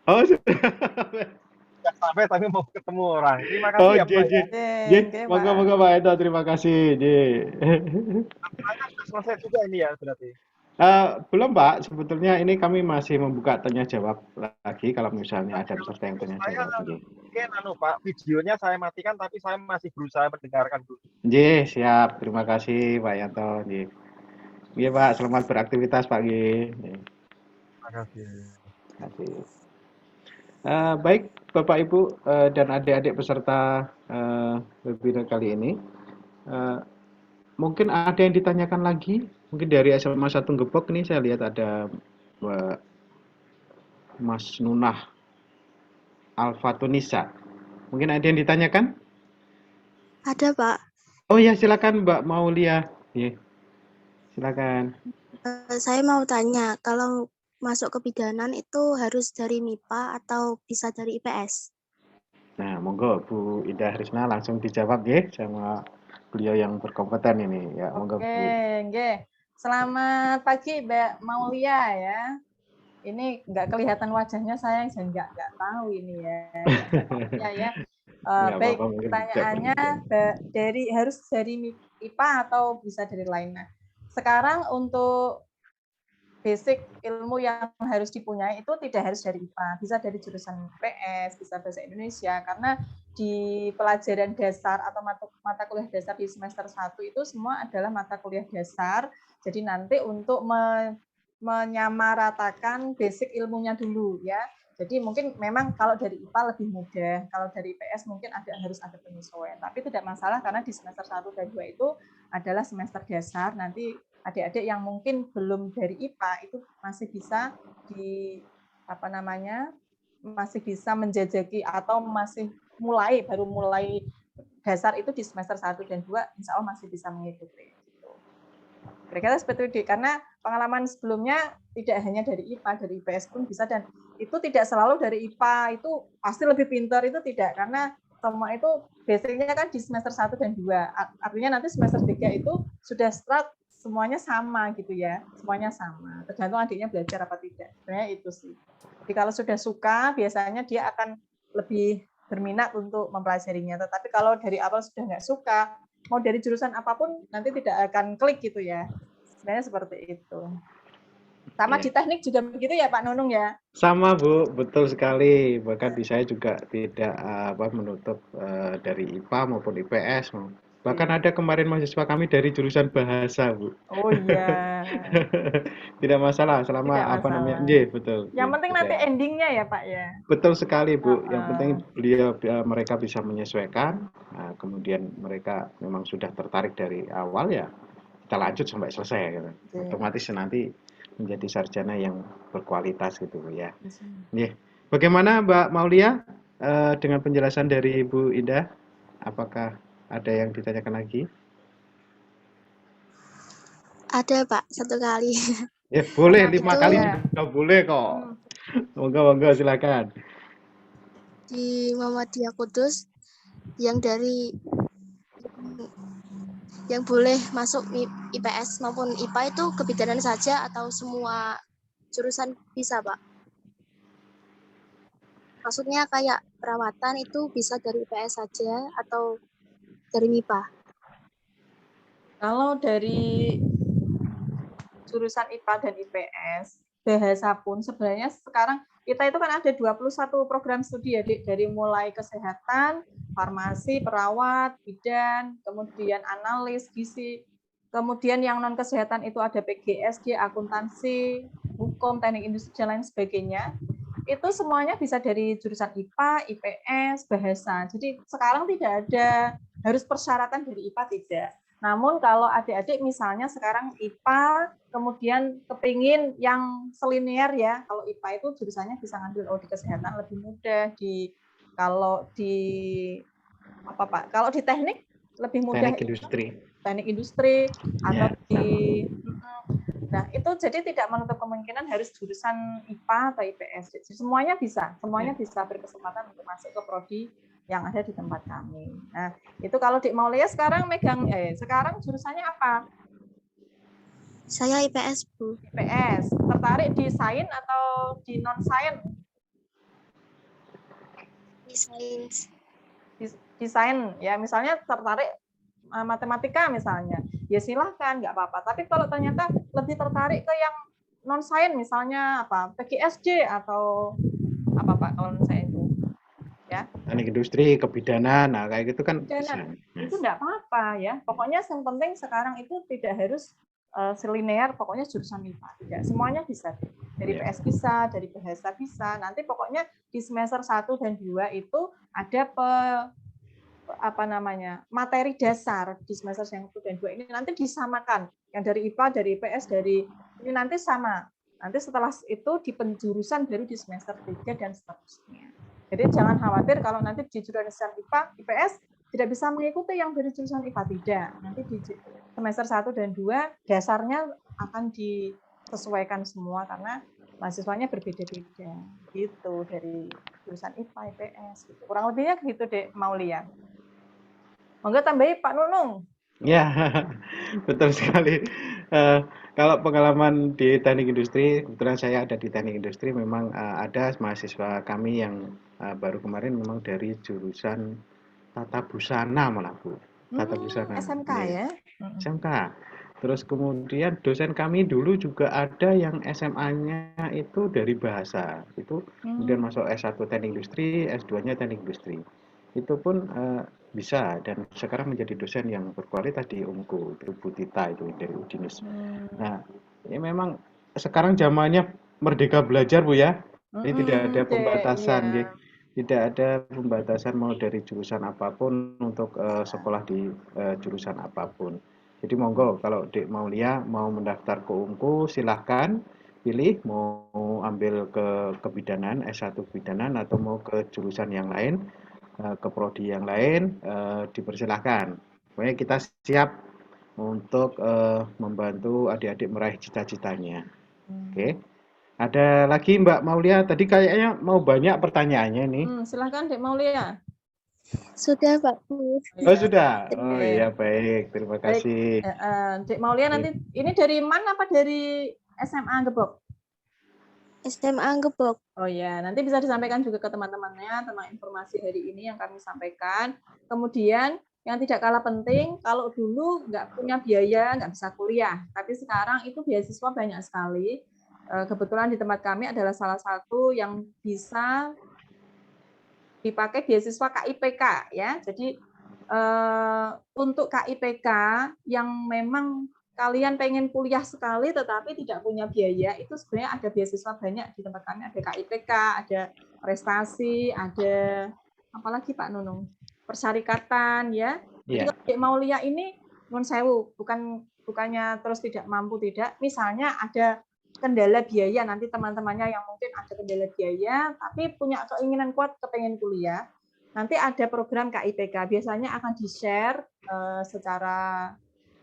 Oh, sudah sampai tapi mau ketemu orang. Terima kasih ya Pak. Monggo Pak Yanto, terima kasih. Sudah selesai juga ini ya berarti. Belum Pak, sebetulnya ini kami masih membuka tanya jawab lagi kalau misalnya ada peserta yang tanya jawab. Oke, Pak, videonya saya matikan tapi saya masih berusaha mendengarkan dulu. Siap. Terima kasih Pak Yanto. Iya Pak, selamat beraktivitas Pak. Terima kasih. Baik Bapak Ibu dan adik-adik peserta webinar kali ini. Mungkin ada yang ditanyakan lagi? Mungkin dari SMA 1 Gebok ini saya lihat ada Mbak Mas Nunah Alfatunisa. Mungkin ada yang ditanyakan? Ada Pak. Oh ya, silakan Mbak Maulia. Silakan. Saya mau tanya, kalau masuk kebidanan itu harus dari MIPA atau bisa dari IPS? Nah, monggo Bu Indah Risna langsung dijawab ya sama beliau yang berkompeten ini ya. Monggo Bu. Oke. Selamat pagi Mbak Maulia ya. Ini nggak kelihatan wajahnya, saya nggak tahu ini ya. Baik, pertanyaannya harus dari IPA atau bisa dari lainnya. Sekarang untuk basic ilmu yang harus dipunyai itu tidak harus dari IPA, bisa dari jurusan PS, bisa bahasa Indonesia, karena di pelajaran dasar atau mata kuliah dasar di semester 1 itu semua adalah mata kuliah dasar. Jadi nanti untuk menyamaratakan basic ilmunya dulu ya. Jadi mungkin memang kalau dari IPA lebih mudah, kalau dari IPS mungkin harus ada penyesuaian. Tapi tidak masalah karena di semester 1 dan 2 itu adalah semester dasar. Nanti adik-adik yang mungkin belum dari IPA itu masih bisa masih bisa menjajaki atau baru mulai dasar itu di semester 1 dan 2 insya Allah masih bisa mengikuti. Kira-kira seperti itu, karena pengalaman sebelumnya tidak hanya dari IPA, dari IPS pun bisa, dan itu tidak selalu dari IPA itu pasti lebih pintar, itu tidak, karena semua itu basicnya kan di semester 1 dan 2. Artinya nanti semester 3 itu sudah start semuanya sama gitu ya, semuanya sama. Tergantung adiknya belajar apa tidak. Sebenarnya itu sih. Jadi kalau sudah suka, biasanya dia akan lebih berminat untuk mempelajarinya. Tetapi kalau dari awal sudah nggak suka, mau dari jurusan apapun nanti tidak akan klik gitu ya. Sebenarnya seperti itu. Sama di teknik juga begitu ya Pak Nunung ya? Sama Bu, betul sekali. Bahkan di saya juga tidak menutup dari IPA maupun IPS. Bahkan ada kemarin mahasiswa kami dari jurusan bahasa Bu. Oh iya. Tidak masalah selama betul. Yang penting nanti endingnya ya Pak ya. Betul sekali Bu. Yang penting mereka bisa menyesuaikan. Nah, kemudian mereka memang sudah tertarik dari awal ya kita lanjut sampai selesai gitu. Otomatis nanti menjadi sarjana yang berkualitas gitu ya. Bagaimana Mbak Maulia dengan penjelasan dari Bu Indah? Apakah ada yang ditanyakan lagi? Ada Pak, satu kali. Ya boleh, 5 Itu kali juga boleh kok. Monggo silakan. di Muhammadiyah Kudus yang boleh masuk IPS maupun IPA itu kebidanan saja atau semua jurusan bisa, Pak? Maksudnya kayak perawatan itu bisa dari IPS saja atau dari MIPA? Kalau dari jurusan IPA dan IPS, bahasa pun sebenarnya sekarang kita itu kan ada 21 program studi ya, dari mulai kesehatan, farmasi, perawat, bidan, kemudian analis, gizi, kemudian yang non kesehatan itu ada PGSD, akuntansi, hukum, teknik industri dan lain sebagainya. Itu semuanya bisa dari jurusan IPA, IPS, bahasa. Jadi sekarang tidak ada harus persyaratan dari IPA, tidak. Namun kalau adik-adik misalnya sekarang IPA, kemudian kepingin yang selinier ya, kalau IPA itu jurusannya bisa ngambil di kesehatan lebih mudah, kalau di teknik lebih mudah, teknik industri atau nah itu jadi tidak menutup kemungkinan harus jurusan IPA atau IPS. Jadi semuanya bisa berkesempatan untuk masuk ke prodi yang ada di tempat kami. Nah, itu kalau Dik Maulia sekarang sekarang jurusannya apa? Saya IPS, Bu. IPS. Tertarik di sains atau di non sains? Di sains. Di sains, ya misalnya tertarik matematika misalnya, ya silahkan, nggak apa-apa. Tapi kalau ternyata lebih tertarik ke yang non sains, misalnya apa, PGSD atau apa Pak kalau saya itu? Ya. Teknik industri, kebidanan, nah kayak gitu kan bisa. Itu enggak apa-apa ya. Pokoknya yang penting sekarang itu tidak harus selinear, pokoknya jurusan IPA. Tidak, semuanya bisa. Dari PS bisa, dari bahasa bisa. Nanti pokoknya di semester 1 dan 2 itu ada materi dasar di semester yang 1 dan 2 ini nanti disamakan. Yang dari IPA, dari IPS, ini nanti sama. Nanti setelah itu di penjurusan baru di semester 3 dan seterusnya. Jadi jangan khawatir kalau nanti di jurusan IPA, IPS tidak bisa mengikuti yang dari jurusan IPA, tidak. Nanti di semester 1 dan 2 dasarnya akan disesuaikan semua karena mahasiswanya berbeda-beda. Gitu dari jurusan IPA, IPS. Gitu. Kurang lebihnya gitu Dek Maulia. Monggo tambahi Pak Nunung. Ya, betul sekali. Kalau pengalaman di teknik industri, kebetulan saya ada di teknik industri, memang ada mahasiswa kami yang baru kemarin memang dari jurusan tata busana malah Bu. Tata busana. SMK ya? SMK. Terus kemudian dosen kami dulu juga ada yang SMA-nya itu dari bahasa. Itu kemudian masuk S1 teknik industri, S2-nya teknik industri. Itu pun bisa dan sekarang menjadi dosen yang berkualitas di UMKU, Bu Tita itu dari Udinus. Nah, ini memang sekarang zamannya merdeka belajar Bu ya. Ini tidak ada pembatasan, ya. Tidak ada pembatasan mau dari jurusan apapun untuk sekolah di jurusan apapun. Jadi monggo kalau Dek Maulia mau mendaftar ke UMKU silahkan pilih mau ambil ke kebidanan S1 kebidanan atau mau ke jurusan yang lain, ke prodi yang lain, dipersilahkan. Pokoknya kita siap untuk membantu adik-adik meraih cita-citanya. Oke. Ada lagi Mbak Maulia, tadi kayaknya mau banyak pertanyaannya nih. Silahkan Dek Maulia. Sudah Pak Bu. Oh sudah, oh iya baik, terima kasih. Dek Maulia nanti ini dari mana apa dari SMA Gebok? SMA Gebok. Oh ya, nanti bisa disampaikan juga ke teman-temannya tentang informasi hari ini yang kami sampaikan. Kemudian yang tidak kalah penting, kalau dulu nggak punya biaya, nggak bisa kuliah. Tapi sekarang itu beasiswa banyak sekali. Kebetulan di tempat kami adalah salah satu yang bisa dipakai beasiswa KIPK ya. Jadi untuk KIPK yang memang kalian pengen kuliah sekali tetapi tidak punya biaya, itu sebenarnya ada beasiswa banyak di tempat kami, ada KIPK, ada prestasi, ada apalagi Pak Nunung, persyarikatan ya. Jadi kalau Dek Maulia ini nun sewu, bukannya terus tidak mampu, tidak. Misalnya ada kendala biaya, nanti teman-temannya yang mungkin ada kendala biaya tapi punya keinginan kuat kepengen kuliah, nanti ada program KIPK biasanya akan di-share secara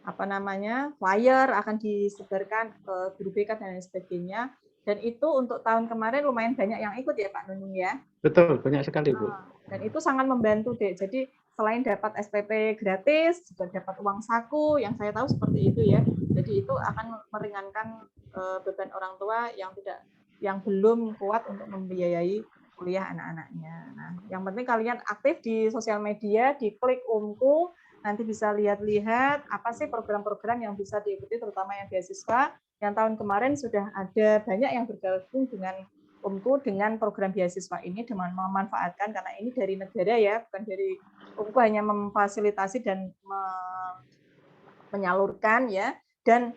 flyer akan disebarkan ke guru BK dan lain sebagainya. Dan itu untuk tahun kemarin lumayan banyak yang ikut ya Pak Nunung ya. Betul, banyak sekali Bu. Dan itu sangat membantu deh. Jadi selain dapat SPP gratis, juga dapat uang saku, yang saya tahu seperti itu ya. Jadi itu akan meringankan beban orang tua yang belum kuat untuk membiayai kuliah anak-anaknya. Nah, yang penting kalian aktif di sosial media, diklik Umku, nanti bisa lihat-lihat apa sih program-program yang bisa diikuti, terutama yang beasiswa. Yang tahun kemarin sudah ada banyak yang bergabung dengan Umku dengan program beasiswa ini dengan memanfaatkan, karena ini dari negara ya, bukan dari Umku, hanya memfasilitasi dan menyalurkan ya. Dan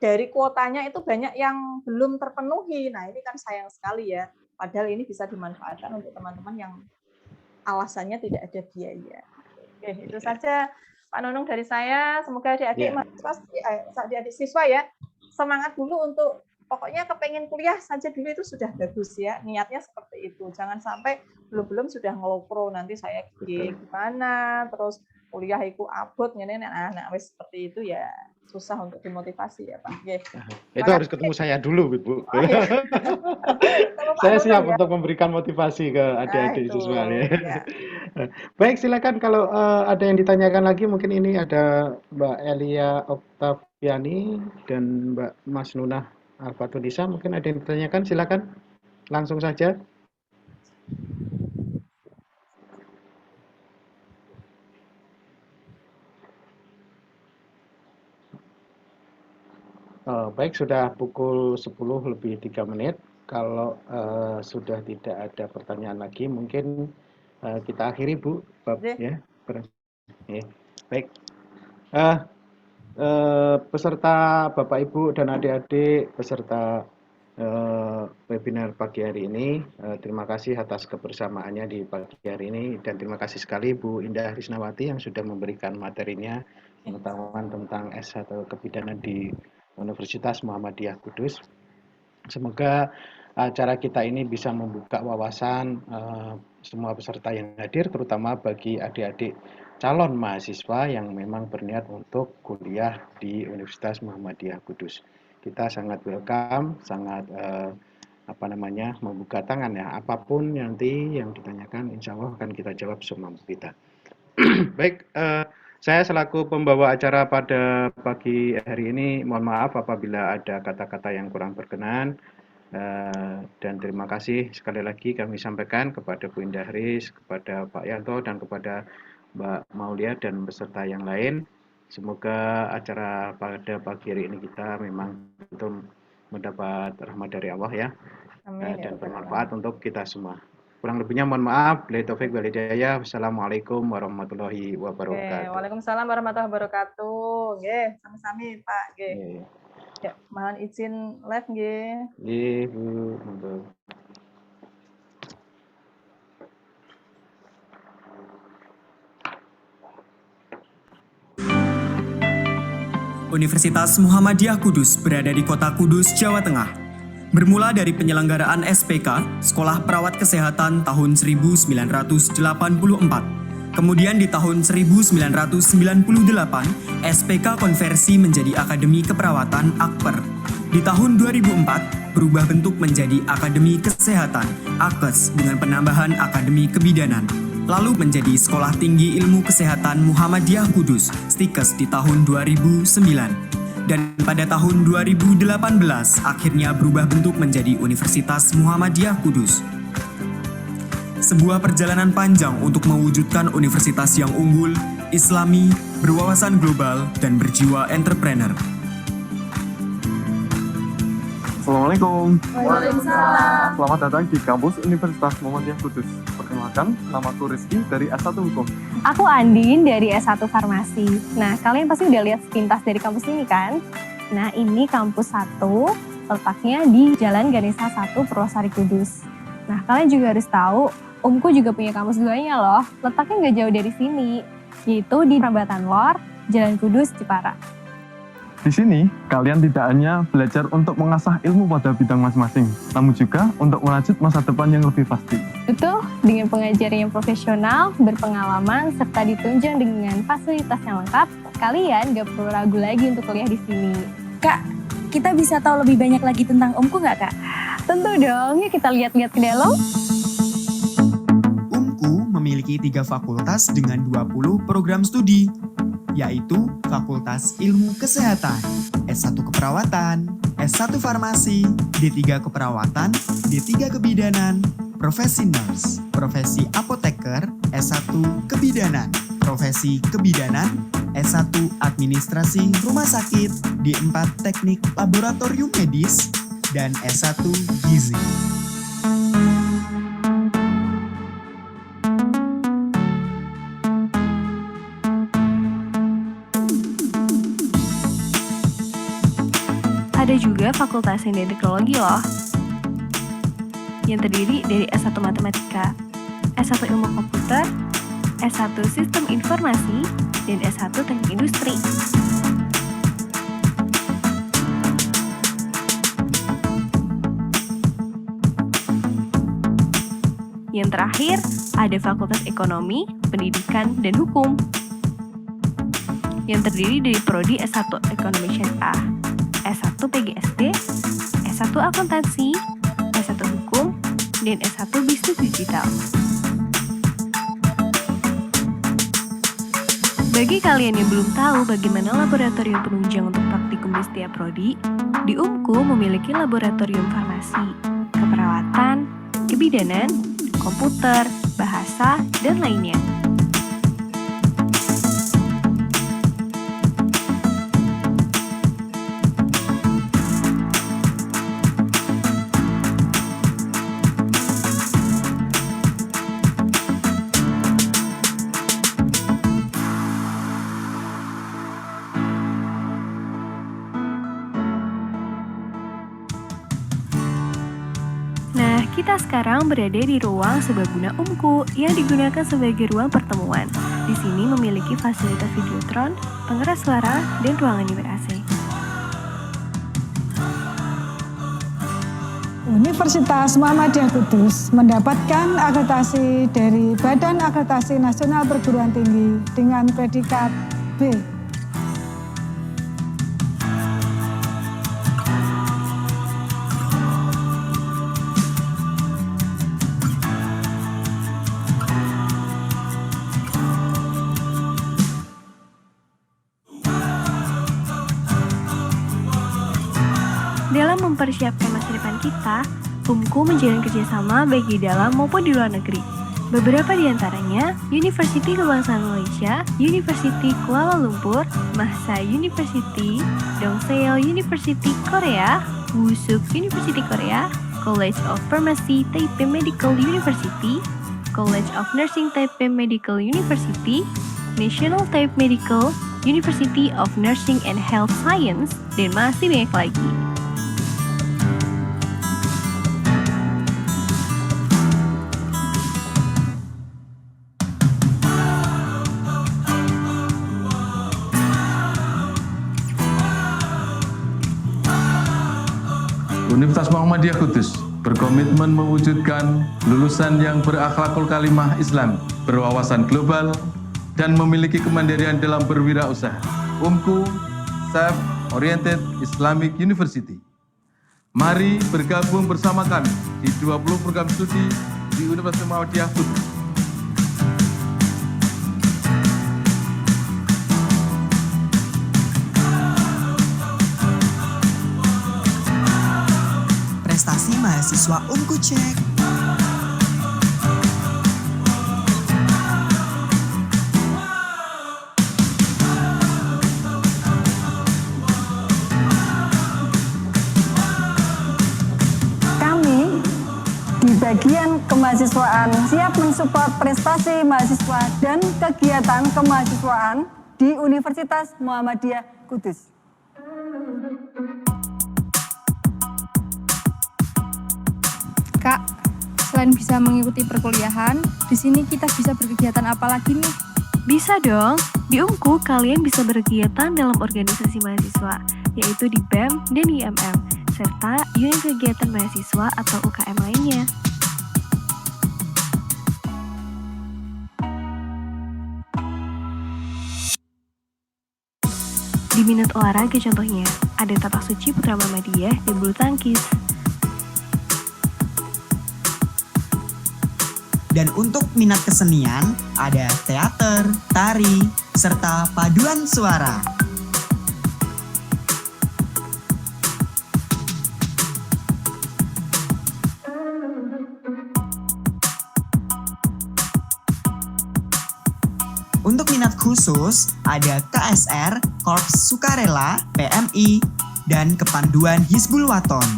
dari kuotanya itu banyak yang belum terpenuhi. Nah, ini kan sayang sekali ya. Padahal ini bisa dimanfaatkan untuk teman-teman yang alasannya tidak ada biaya. Oke, itu saja Pak Nunung dari saya. Semoga adik-adik adik-adik siswa ya semangat dulu untuk pokoknya kepengen kuliah saja dulu, itu sudah bagus ya. Niatnya seperti itu. Jangan sampai belum sudah ngelopro nanti saya gimana, terus kuliah itu abot nah seperti itu ya susah untuk dimotivasi ya Pak. Oke. Itu harus ketemu saya dulu Bu. Saya siap untuk memberikan motivasi ke adik-adik siswa ya. Baik, silakan kalau ada yang ditanyakan lagi, mungkin ini ada Mbak Elia Oktaviani dan Mbak Mas Nunah Alfatudisa, mungkin ada yang ditanyakan, silakan langsung saja. Baik, sudah pukul 10:03. Kalau sudah tidak ada pertanyaan lagi, mungkin kita akhiri Bu. Ya. Baik. Peserta Bapak Ibu dan adik-adik peserta webinar pagi hari ini, terima kasih atas kebersamaannya di pagi hari ini, dan terima kasih sekali Bu Indah Risnawati yang sudah memberikan materinya, pengetahuan tentang S1 kebidanan di Universitas Muhammadiyah Kudus. Semoga acara kita ini bisa membuka wawasan semua peserta yang hadir, terutama bagi adik-adik calon mahasiswa yang memang berniat untuk kuliah di Universitas Muhammadiyah Kudus. Kita sangat welcome, sangat membuka tangan ya. Apapun nanti yang ditanyakan, insya Allah akan kita jawab semampu kita. Baik, saya selaku pembawa acara pada pagi hari ini, mohon maaf apabila ada kata-kata yang kurang berkenan. Dan terima kasih sekali lagi kami sampaikan kepada Bu Indah Riz, kepada Pak Yanto, dan kepada Mbak Maulia dan peserta yang lain. Semoga acara pada pagi hari ini kita memang betul mendapat rahmat dari Allah ya. Amin, dan bermanfaat untuk kita semua. Kurang lebihnya mohon maaf. Billahi taufik wal hidayah. Wassalamualaikum warahmatullahi wabarakatuh. Waalaikumsalam warahmatullahi wabarakatuh. Nggih, sami-sami Pak. Nggih. Ya, mohon izin live nggih. Nggih, Bu. Monggo. Universitas Muhammadiyah Kudus berada di Kota Kudus, Jawa Tengah. Bermula dari penyelenggaraan SPK, Sekolah Perawat Kesehatan tahun 1984. Kemudian di tahun 1998, SPK konversi menjadi Akademi Keperawatan Akper. Di tahun 2004, berubah bentuk menjadi Akademi Kesehatan Akes dengan penambahan Akademi Kebidanan. Lalu menjadi Sekolah Tinggi Ilmu Kesehatan Muhammadiyah Kudus, STIKES di tahun 2009. Dan pada tahun 2018, akhirnya berubah bentuk menjadi Universitas Muhammadiyah Kudus. Sebuah perjalanan panjang untuk mewujudkan universitas yang unggul, islami, berwawasan global, dan berjiwa entrepreneur. Assalamualaikum. Waalaikumsalam. Selamat datang di kampus Universitas Muhammadiyah Kudus. Perkenalkan, namaku Rizky dari S1 Hukum. Aku Andin dari S1 Farmasi. Nah, kalian pasti udah lihat sepintas dari kampus ini kan? Nah, ini kampus 1, letaknya di Jalan Ganesha 1, Purwosari Kudus. Nah, kalian juga harus tahu, Umku juga punya kampus 2-nya loh. Letaknya nggak jauh dari sini, yaitu di Prambatan Lor, Jalan Kudus, Jepara. Di sini, kalian tidak hanya belajar untuk mengasah ilmu pada bidang masing-masing, namun juga untuk merajut masa depan yang lebih pasti. Betul, dengan pengajaran yang profesional, berpengalaman, serta ditunjang dengan fasilitas yang lengkap, kalian gak perlu ragu lagi untuk kuliah di sini. Kak, kita bisa tahu lebih banyak lagi tentang UMKU nggak, Kak? Tentu dong, yuk kita lihat-lihat ke dalam. UMKU memiliki 3 fakultas dengan 20 program studi, yaitu Fakultas Ilmu Kesehatan, S1 Keperawatan, S1 Farmasi, D3 Keperawatan, D3 Kebidanan, Profesi Nurse, Profesi Apoteker, S1 Kebidanan, Profesi Kebidanan, S1 Administrasi Rumah Sakit, D4 Teknik Laboratorium Medis, dan S1 Gizi. Ada juga Fakultas Sains dan Teknologi loh, yang terdiri dari S1 Matematika, S1 Ilmu Komputer, S1 Sistem Informasi, dan S1 Teknik Industri. Yang terakhir, ada Fakultas Ekonomi, Pendidikan, dan Hukum, yang terdiri dari Prodi S1 Ekonomi Syariah, S1 PGSD, S1 Akuntansi, S1 Hukum, dan S1 Bisnis Digital. Bagi kalian yang belum tahu bagaimana laboratorium penunjang untuk praktikum di setiap prodi, di UMKU memiliki laboratorium farmasi, keperawatan, kebidanan, komputer, bahasa, dan lainnya. Kita sekarang berada di ruang serbaguna UMKU yang digunakan sebagai ruang pertemuan. Di sini memiliki fasilitas videotron, pengeras suara, dan ruangan yang ber-AC. Universitas Muhammadiyah Kudus mendapatkan akreditasi dari Badan Akreditasi Nasional Perguruan Tinggi dengan predikat B. Dalam mempersiapkan masa depan kita, UMKU menjalin kerjasama baik di dalam maupun di luar negeri. Beberapa di antaranya, University Kebangsaan Malaysia, University Kuala Lumpur, Mahsa University, Dongseo University Korea, Wusuk University Korea, College of Pharmacy Taipei Medical University, College of Nursing Taipei Medical University, National Taipei Medical University of Nursing and Health Science, dan masih banyak lagi. Universitas Muhammadiyah Kudus berkomitmen mewujudkan lulusan yang berakhlakul kalimah Islam, berwawasan global, dan memiliki kemandirian dalam berwirausaha. UMKU Self-Oriented Islamic University. Mari bergabung bersama kami di 20 program studi di Universitas Muhammadiyah Kudus. Prestasi mahasiswa UMKU cek. Kami di bagian kemahasiswaan siap mensupport prestasi mahasiswa dan kegiatan kemahasiswaan di Universitas Muhammadiyah Kudus. Kak, selain bisa mengikuti perkuliahan, di sini kita bisa berkegiatan apa lagi nih? Bisa dong, di UMKU kalian bisa berkegiatan dalam organisasi mahasiswa. yaitu di BEM dan IMM, serta unit kegiatan mahasiswa atau UKM lainnya. Di minat olahraga contohnya, ada tapak suci putra Muhammadiyah dan bulu tangkis. Dan untuk minat kesenian, ada teater, tari, serta paduan suara. Untuk minat khusus, ada KSR, Korps Sukarela, PMI, dan Kepanduan Hizbul Waton.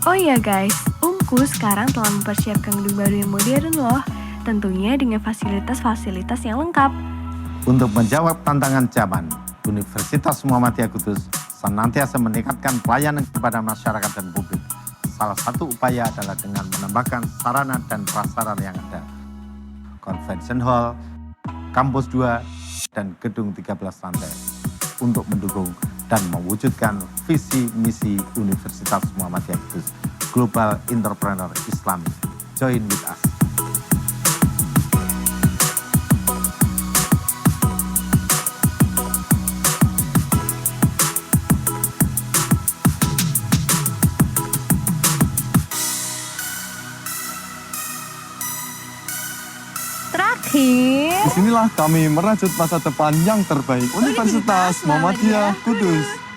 Oh iya guys, UMKU sekarang telah mempersiapkan gedung baru yang modern loh, tentunya dengan fasilitas-fasilitas yang lengkap. Untuk menjawab tantangan zaman, Universitas Muhammadiyah Kudus senantiasa meningkatkan pelayanan kepada masyarakat dan publik. Salah satu upaya adalah dengan menambahkan sarana dan prasarana yang ada. Convention Hall, Kampus 2, dan Gedung 13 lantai untuk mendukung dan mewujudkan visi misi Universitas Muhammadiyah Kudus, Global Entrepreneur Islam. Join with us. Disinilah kami merajut masa depan yang terbaik Universitas Muhammadiyah Kudus.